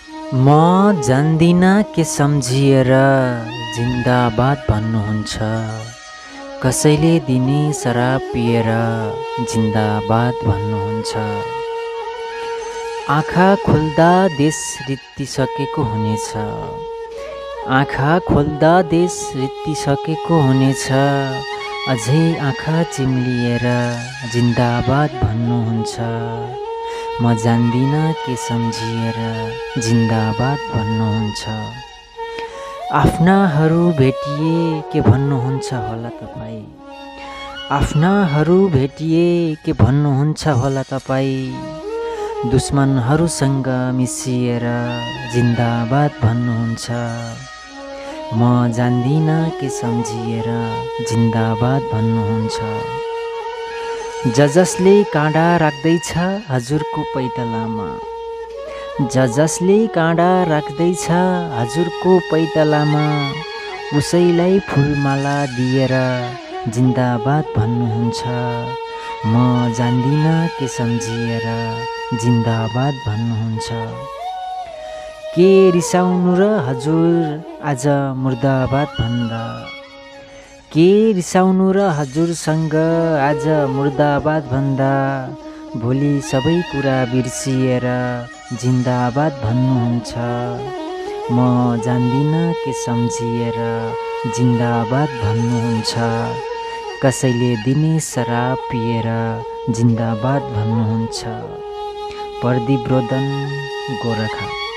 म जान्दिन के सम्झिएर जिन्दाबाद भन्नुहुन्छ। कसैले दिने शराब पिएर जिन्दाबाद भन्नुहुन्छ। आँखा खोल्दा देश रित्तिसकेको हुनेछ। आँखा खोल्दा देश रित्तिसकेको हुनेछ। अझै आँखा चिम्लिएर जिन्दाबाद भन्नुहुन्छ। म जान्दिन के सम्झिएर जिन्दाबाद भन्नुहुन्छ। आफ्नाहरू भेटिए के भन्नुहुन्छ होला तपाईँ। आफ्नाहरू भेटिए के भन्नुहुन्छ होला तपाईँ। दुश्मनहरूसँग मिसिएर जिन्दाबाद भन्नुहुन्छ। म जान्दिन के सम्झिएर जिन्दाबाद भन्नुहुन्छ। जसले काँडा राख्दैछ हजुरको पैतालामा। जसले काँडा राख्दैछ हजुरको पैतालामा। उसैलाई फुलमाला दिएर जिन्दाबाद भन्नुहुन्छ। म जान्दिन के सम्झिएर जिन्दाबाद भन्नुहुन्छ। के रिसाउनु र हजुर आज मुर्दाबाद भन्दा। के रिसाउनु र हजुरसँग आज मुर्दाबाद भन्दा। भोलि सबै कुरा बिर्सिएर जिन्दाबाद भन्नुहुन्छ। म जान्दिन के सम्झिएर जिन्दाबाद भन्नुहुन्छ। कसैले दिने शराब पिएर जिन्दाबाद भन्नुहुन्छ। प्रदीप रोदन, गोरखा।